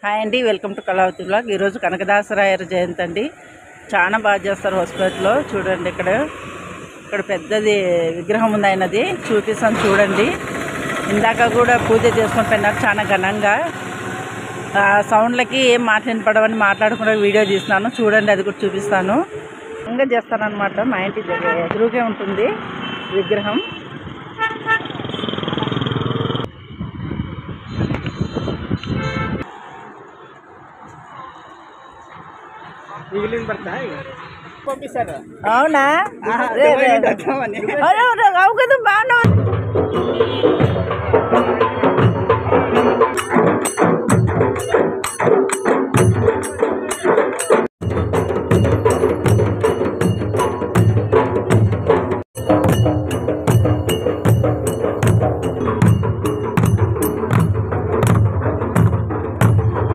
Hi అండి, welcome to Kalavathi blog. ఈరోజు కనకదాసరాయర్ జయంతి అండి. చాలా బాగా చేస్తారు హాస్పిటల్లో. చూడండి, ఇక్కడ పెద్దది విగ్రహం ఉంది, ఆయనది చూపిస్తాను చూడండి. ఇందాక కూడా పూజ చేసుకొని పోయినారు చాలా ఘనంగా. సౌండ్లకి ఏం మాట వినపడవని మాట్లాడుకుంటే వీడియో తీస్తున్నాను చూడండి, అది కూడా చూపిస్తాను. ఇంకా చేస్తానన్నమాట. మా ఇంటి ఎదురుగే ఉంటుంది విగ్రహం. అవునా? అవు కదా, బాగున్నా.